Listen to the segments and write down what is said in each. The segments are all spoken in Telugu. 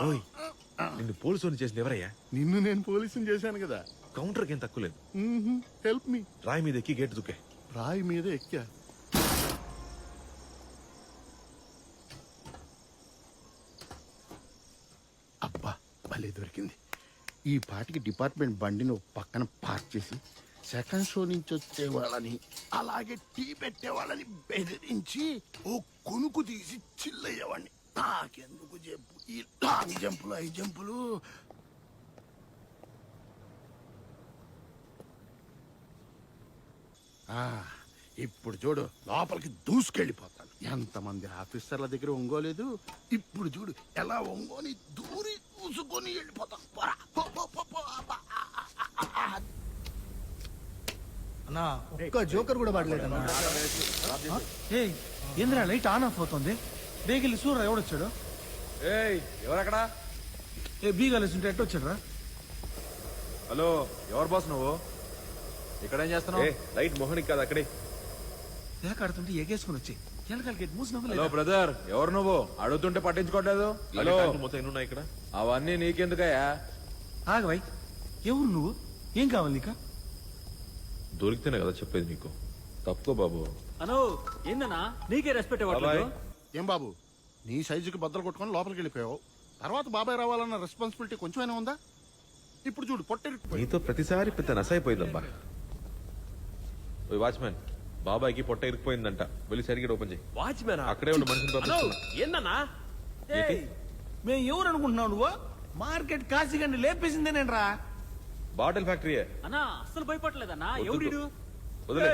ఓయ్, నిన్ను పోలీసు చేసింది ఎవరయ్యా? నిన్ను నేను పోలీసుని చేశాను కదా. కౌంటర్కి ఏం తక్కువ లేదు. Help me. రాయి మీద ఎక్కి గేట్ దుక్కే. రాయి మీద ఎక్కా. అబ్బా భలే దొరికింది. ఈ పాటికి డిపార్ట్మెంట్ బండిని ఒక పక్కన పార్క్ చేసి సెకండ్ షో నుంచి వచ్చే వాళ్ళని అలాగే టీ పెట్టే వాళ్ళని బెదిరించి ఓ కొనుకు తీసి చిల్లయ్యేవాడిని. నాకెందుకు చెప్పు ఈ లాంగ్ జంపులు ఐ జంపులు. ఇప్పుడు చూడు లోపలికి దూసుకెళ్ళిపోతాను. ఎంతమంది ఆఫీసర్ల దగ్గర ఒంగోలేదు. ఇప్పుడు చూడు ఎలా ఒంగోని దూరి దూసుకొని వెళ్ళిపోతాను. అన్నా ఒక్క జోకర్ కూడా పడలేదన్నా. ఏంద్రా లైట్ ఆన్ ఆఫ్ అవుతుంది? బేగిలి సూర్య ఎవడొచ్చాడు? ఎవరక్కడ? బీగాలేసుంటే ఎట్టు వచ్చాడు రా? హలో, ఎవరు బాస్ నువ్వు? ఇక్కడేం చేస్తున్నావు? లైట్ మోహనికి కాదు అక్కడే ఆడుతుంటే ఎగేసుకుని వచ్చి ఎలకాల గేట్ మూసి హలో బ్రదర్, ఎవరు నువ్వు? అడుగుతుంటే పట్టించుకోవట్లేదు. హలో, మొత్తం ఎన్ని ఉన్నాయి ఇక్కడ? అవన్నీ నీకెందుకయ్యా? ఆగవై, ఎవరు నువ్వు? ఏం కావాలి నీకా? దొరికితేనే కదా చెప్పేది నీకు. తప్పుకో బాబు. అనో ఏందన్నా నీకే రెస్పెక్ట్ ఇవ్వట్లేదు. ఏం బాబు నీ సైజుకి బద్దలు కొట్టుకొని లోపలికి వెళ్ళిపోయావు. తర్వాత బాబాయ్ రావాలన్న రెస్పాన్సిబిలిటీ కొంచెమైనా ఉందా? ఇప్పుడు చూడు పొట్టెరిపోయి. నీతో ప్రతిసారి పెద్ద నసైపోయిందబ్బా. వాచ్మెన్, బాబాయ్కి పొట్ట ఇరికిపోయిందంట, వెళ్ళి సరిగ్గా ఓపెన్ చేయి. వాచ్మెన్ అక్కడే ఉండి మనిషిని ఏందన్నా? మేము ఎవరు అనుకుంటున్నావు నువ్వు? మార్కెట్ కాశీగండి లేపేసిందే నేను రా. బాటిల్ ఫ్యాక్టరీయే అన్నా అస్సలు భయపడలేదన్నా. ఎవడు? వదిలే.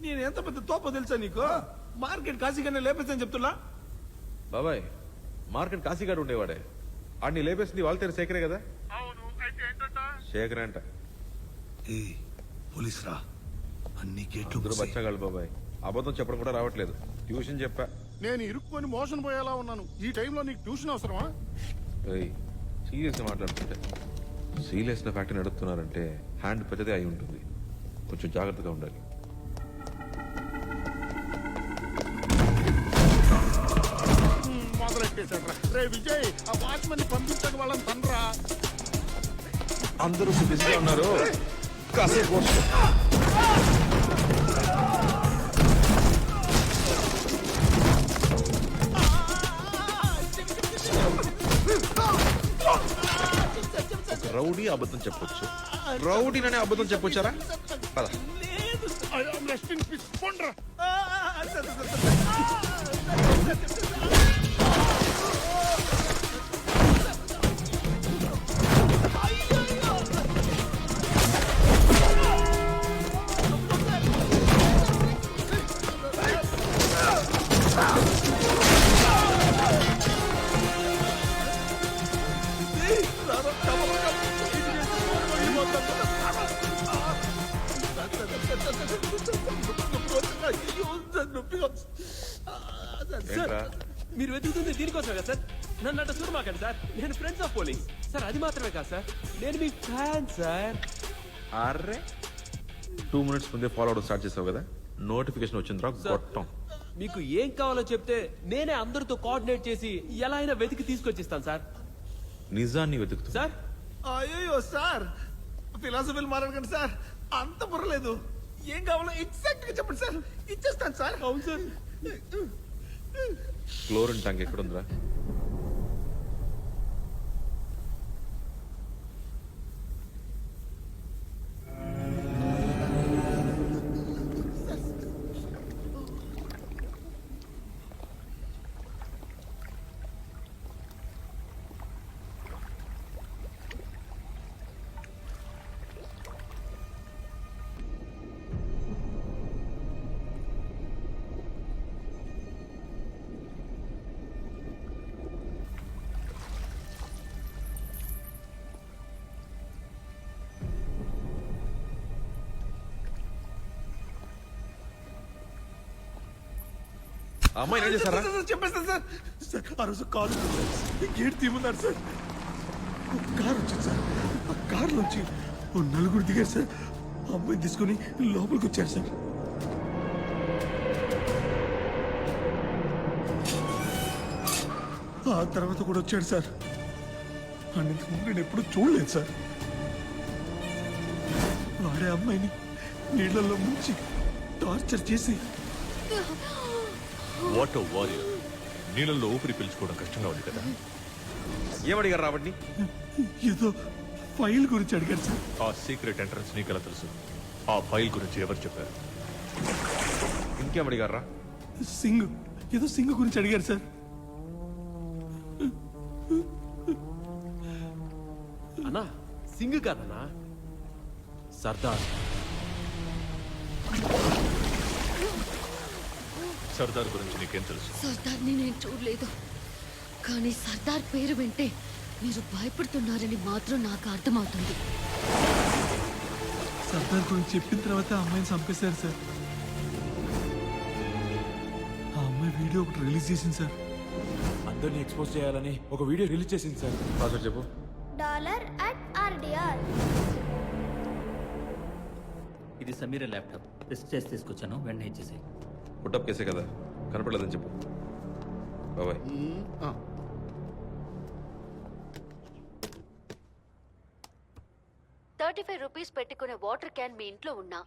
నేను ఎంత పెద్ద తోప తెలుసా నీకు? మార్కెట్ కాశీగండి లేపేసని చెప్తున్నా. బాబాయ్, మార్కెట్ కాశీగాడు ఉండేవాడే. ఆడిని లేపేసింది వాళ్ళ శేఖరే కదా? శేఖరే అంట. పోలీస్ రా, అన్ని గేట్లు అందరూ బచ్చాగాళ్ళు బాబాయ్. అబద్ధం చెప్పడం కూడా రావట్లేదు. ట్యూషన్ చెప్పా. నేను ఇరుక్కొని మోషన్ పోయేలా ఉన్నాను. ఈ టైంలో నీకు ట్యూషన్ అవసరమా? సీరియస్ గా మాట్లాడుతుంటే సీరియస్ నా ఫ్యాక్టరీ నడుపుతున్నారంటే హ్యాండ్ పెద్దదే అయి ఉంటుంది. కొంచెం జాగ్రత్తగా ఉండాలి. మొదలెట్టేశాడ్రా. రే విజయ్, ఆ వాచ్మెన్ పంపించక వాళ్ళని తండ్రా. అందరూ బిజీగా ఉన్నారు, కాసేపు రౌడీ అబద్ధం చెప్పొచ్చు, రౌడీననే అబద్ధం చెప్పొచ్చారా? పద. మీరు వెతుకుతుంది దీనికోసమే కదా సార్? నన్ను అట్ట చూడమాకండి సార్. నేను ఫ్రెండ్స్ ఆఫ్ పోలీస్ సార్. అది మాత్రమే కాదు సార్, నేను మీ ఫ్యాన్ సార్. అర్రే, 2 minutes ముందే ఫాలో అవడం స్టార్ట్ చేసావు కదా? నోటిఫికేషన్ వచ్చింది రా గొట్టం. మీకు ఏం కావాలో చెప్తే నేనే అందరితో కోఆర్డినేట్ చేసి ఎలా అయినా వెతికి తీసుకొచ్చిస్తాను సార్. నిజాన్ని వెతుకుతా సార్. అయ్యో సార్, ఫిలాసఫీలు మాట్లాడకండి సార్. అంత బుర్రలేదు. ఏం కావాలో ఎగ్జాక్ట్ గా చెప్పండి సార్, ఇచ్చేస్తాను సార్. అవును సార్. Chlorine tank ఎక్కడుందిరా? అమ్మాయి ఏం చేశారా? చెప్పేస్తాను సార్. సార్ ఆ రోజు కాలు గేట్ తీయమన్నారు సార్. కారు వచ్చింది సార్. ఆ కారు నుంచి 4 దిగారు సార్. అమ్మాయిని తీసుకుని లోపలికి వచ్చారు సార్. ఆ తర్వాత కూడా వచ్చాడు సార్. ఇంతకు ముందు నేను ఎప్పుడు చూడలేదు సార్. వాడే అమ్మాయిని నీళ్ళల్లో ముంచి టార్చర్ చేసి వాట్ వారియర్. నీళ్ళల్లో ఊపిరి పీల్చుకోవడం కష్టంగా ఉంది కదా. ఏమడిగారు రాబట్టి? ఏదో ఫైల్ గురించి అడిగారు సార్. ఆ సీక్రెట్ ఎంట్రన్స్ నీకెలా తెలుసు? ఆ ఫైల్ గురించి ఎవరు చెప్పారు? ఇంకేమడిగారా? సింగ్ ఏదో సింగ్ గురించి అడిగారు సార్. అన్నా సింగ్ కాదన్నా, సర్దార్. సర్దార్ గురించి నీకేం తెలుసు? సర్దార్ని నేను చూడలేదు, కానీ సర్దార్ పేరు వింటే మీరు భయపడుతున్నారని మాత్రం నాకు అర్థమవుతుంది. సర్దార్ గురించి చెప్పిన తర్వాత ఆ అమ్మాయిని చంపేశారు సార్. ఆ అమ్మాయి వీడియో ఒకటి రిలీజ్ చేసింది సార్. అందరిని ఎక్స్పోజ్ చేయాలని ఒక వీడియో రిలీజ్ చేసింది సార్. పాస్వర్డ్ చెప్పు. $@RDR. ఇది సమీర ల్యాప్టాప్. టెస్ట్ చేసి తీసుకొచ్చాను, వెంటనే ఇచ్చేసాయి. పుట్టప్ కేసే కదా, కనపడలేదని చెప్పు. బాబాయ్. ఆ. ₹35 పెట్టుకునే వాటర్ క్యాన్ మీ ఇంట్లో ఉన్నా,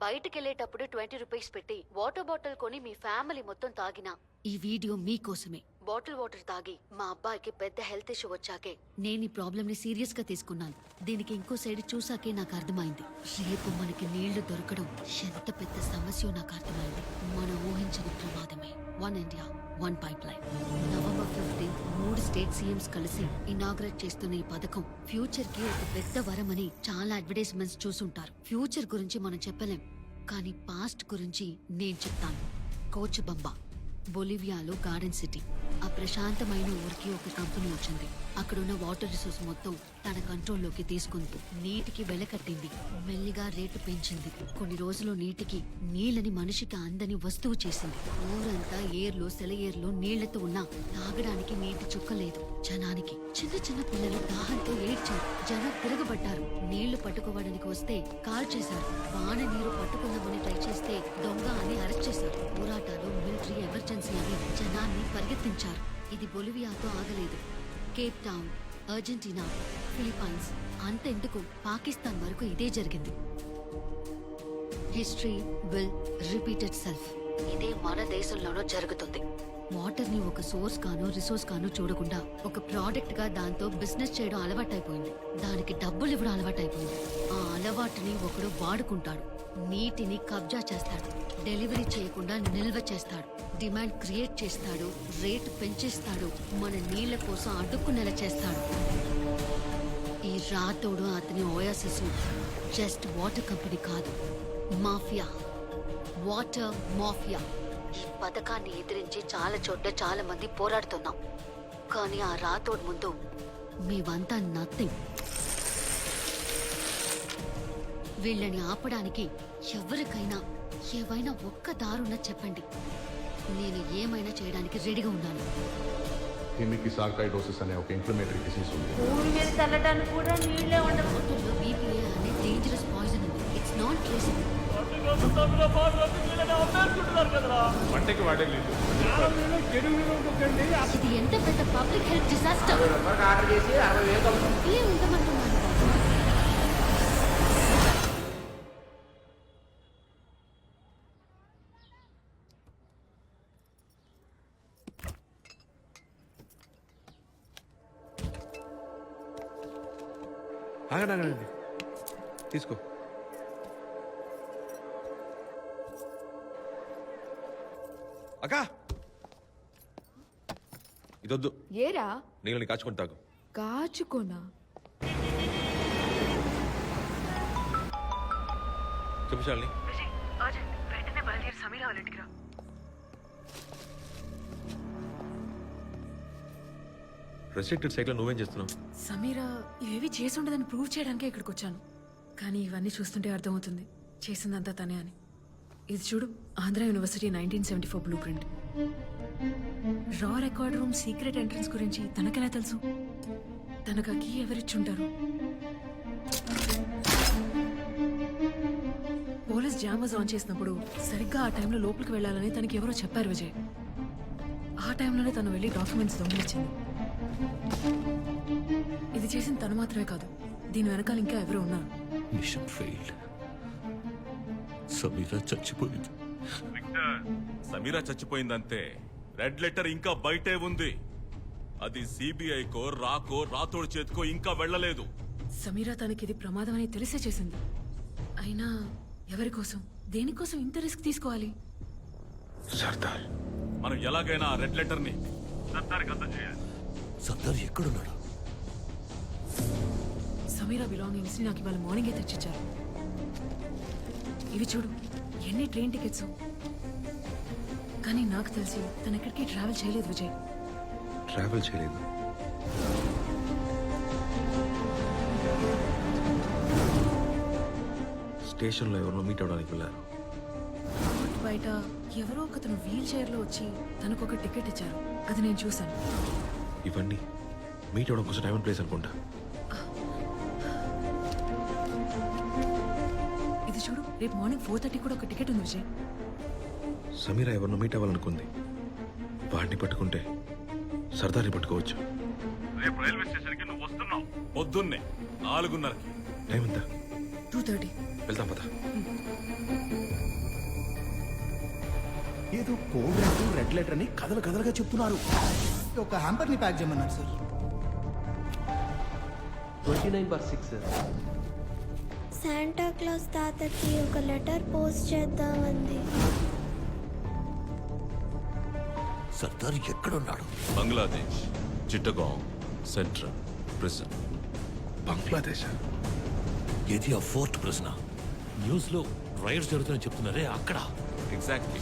బయటికి వెళ్ళేటప్పుడు ₹20 పెట్టి వాటర్ బాటిల్ కొని మీ ఫ్యామిలీ మొత్తం తాగినా ఈ వీడియో మీకోసమే. బాటిల్ వాటర్ తాగి మా అబ్బాయికి పెద్ద హెల్త్ ఇష్యూ వచ్చాకే నేను ఈ ప్రాబ్లం ని సీరియస్ గా తీసుకున్నాను. దీనికి ఇంకో సైడ్ చూసాకే నాకు అర్థమైంది, రేపు మనకి నీళ్లు దొరకడం ఎంత పెద్ద సమస్య నాకు అర్థమైంది. మనం ఊహించని ప్రమాదమే. 1 India 1 pipe line. November 15 3 state CMs కలిసి ఇనాగ్రేట్ చేస్తున్న ఈ పథకం ఫ్యూచర్ కి ఒక పెద్ద వరం అని చాలా అడ్వర్టైజ్మెంట్స్ చూసుంటారు. ఫ్యూచర్ గురించి మనం చెప్పలేం, కానీ పాస్ట్ గురించి నేను చెప్తాను. కోచబంబా, బొలివియాలో గార్డెన్ సిటీ. ఆ ప్రశాంతమైన ఊరికి ఒక కంపెనీ వచ్చింది. అక్కడున్న వాటర్ రిసోర్స్ మొత్తం తన కంట్రోల్లోకి తీసుకుంది. నీటికి వెలకట్టింది, మెల్లిగా రేటు పెంచింది. కొన్ని రోజులు నీటికి నీళ్ళని మనిషికి అందని వస్తువు చేసింది. ఊరంతా ఏర్లో సెలయేర్లో నీళ్లతో ఉన్నా తాగడానికి నీటి చుక్కలేదు. జనానికి చిన్న చిన్న పిల్లలు దాహంతో ఏడ్చారు. జనం తిరగబడ్డారు. నీళ్లు పట్టుకోవడానికి వస్తే కాల్ చేశారు. వాన నీరు పట్టుకుందామని ట్రై చేస్తే దొంగ అని అరెస్ట్ చేశారు. పోరాటాలు, మిలిటరీ ఎమర్జెన్సీ అని జనాన్ని పరిగెత్తించారు. ఇది బొలివియాతో ఆగలేదు. కేప్ టౌన్, అర్జెంటీనా, ఫిలిప్పైన్స్, అంతెందుకు పాకిస్తాన్ వరకు ఇదే జరిగింది. History will repeat it self. ఇదే మన దేశంలోనూ జరుగుతుంది. వాటర్ ని ఒక సోర్స్ గాను రిసోర్స్ గాను చూడకుండా ఒక ప్రోడక్ట్ గా దాంతో బిజినెస్ చేయడం అలవాటైపోయింది. దానికి డబ్బులు ఇవ్వడం అలవాటైపోయింది. ఆ అలవాటుని ఒకడు వాడుకుంటాడు. నీటిని కబ్జా చేస్తాడు. డెలివరీ చేయకుండా నిల్వ చేస్తాడు. డిమాండ్ క్రియేట్ చేస్తాడు. రేటు పెంచేస్తాడు. మన నీళ్ల కోసం అడ్డుకునేలా చేస్తాడు. ఈ రాతోడు అతని ఓయాసిస్ జస్ట్ వాటర్ కంపెనీ కాదు, మాఫియా, వాటర్ మాఫియా. ఈ పథకాన్ని ఎదిరించి చాలా చోట్ల చాలా మంది పోరాడుతున్నాం, కానీ ఆ రాతోడు ముందు మేమంతా నథింగ్. వీళ్ళని ఆపడానికి ఎవరికైనా ఏవైనా ఒక్క దారున్న చెప్పండి, నేను ఏమైనా చేయడానికి రెడీగా ఉన్నాను. హిమికి సార్కాయిడోసిస్ అనే ఒక ఇన్ఫ్లమేటరీ డిసీజ్ ఉంది. భూమి మీద చల్లడానికి కూడా నీళ్ళే ఉండవు. వాటర్లో BPA అనే డేంజరస్ పాయిజన్ ఉంది. It's not traceable. వంటకి వాడే లేదు. ఇది ఎంత పెద్ద పబ్లిక్ హెల్త్ డిజాస్టర్. ఉండమంటున్నాను. ఆగండి, తీసుకో. అక్కా, ఇదొద్దు. ఏరా నీళ్ళని కాచుకొని తాగు. కాచుకోనా? చెప్పు శాలిని. రెస్ట్రిక్టెడ్ సైట్లో నువ్వేం చేస్తున్నావు? సమీరా ఇవేవి చేసి ఉండదని ప్రూవ్ చేయడానికే ఇక్కడికి వచ్చాను, కానీ ఇవన్నీ చూస్తుంటే అర్థమవుతుంది చేసిందంతా తనే అని. ఇది చూడు, ఆంధ్ర యూనివర్సిటీ 1974 బ్లూ ప్రింట్. రా రికార్డ్ రూమ్ సీక్రెట్ ఎంట్రన్స్ గురించి తనకెలా తెలుసు? తనకు ఆ కీ ఎవరిచ్చుంటారు? పోలీస్ జామర్స్ ఆన్ చేసినప్పుడు సరిగ్గా ఆ టైంలో లోపలికి వెళ్ళాలని తనకి ఎవరో చెప్పారు విజయ్. ఆ టైంలోనే తను వెళ్ళి డాక్యుమెంట్స్ దొంగిలించింది. ఇది చేసింది తను మాత్రమే కాదు, దీని వెనకాల ఇంకా ఎవరో ఉన్నారు. Machine failed. సమీరా చచ్చిపోయింది. సమీరా చచ్చిపోయిందంతే. రెడ్ లెటర్ ఇంకా బయటే ఉంది. అది సిబిఐకో రాతోడు చేతికో ఇంకా వెళ్ళలేదు. సమీరా తనకి ఇది ప్రమాదం అని తెలిసే చేసింది. అయినా ఎవరి కోసం, దేనికోసం ఇంత రిస్క్ తీసుకోవాలి? సర్దార్, మనం ఎలాగైనా ఆ రెడ్ లెటర్ ని సర్దార్కి అందజేయాలి. సర్దార్ ఎక్కడున్నాడు? సమీరా బిలాంగింగ్స్ ని నాకు ఇవాళ మార్నింగే తెచ్చిచ్చారు. ఇవి చూడు, ఎన్ని ట్రైన్ టికెట్స్. కానీ నాకు తెలిసి తను ఎక్కడికి ట్రావెల్ చేయలేదు విజయ్. ట్రావెల్ చేయలేదు. స్టేషన్లో ఎవరినో మీట్ అవడానికి వెళ్ళారు. కోర్ట్ బయట ఎవరో ఒకతను వీల్ చైర్ లో వచ్చి తనకు ఒక టికెట్ ఇచ్చారు. అది నేను చూశాను. ఇవన్నీ మీట్ అవడం కోసం టైం అండ్ ప్లేస్ అనుకుంటా. ఇది చూడు, రేపు మార్నింగ్ 4:30 కూడా ఒక టికెట్ ఉంది విజయ్. సమీరా ఎవరినో మీట్ అవ్వాలనుకుంది. వాడిని పట్టుకుంటే సర్దార్ని పట్టుకోవచ్చు. రేపు రైల్వే స్టేషన్కి నువ్వు వస్తున్నావు. పొద్దున్నే 4:30కి. టైం ఎంత? 2:30. వెళ్దాం పద. ఏదో కోడ్ రెడ్ లెటర్ అని కథలుగా చెప్తున్నారు. ఒక హ్యాంపర్ ని ప్యాక్ చేయమన్నారు సార్. 29/6 సార్. శాంటా క్లాస్ తాతకి ఒక లెటర్ పోస్ట్ చేద్దామంది. సర్దార్ ఎక్కడున్నాడు? Bangladesh, Chittagong central prison. బంగ్లాదేశ్. ఏది ఆ ఫోర్త్ ప్రశ్న? న్యూస్ లో రైడ్స్ జరుగుతున్నాయని చెప్తున్నారే అక్కడ. ఎగ్జాక్ట్లీ.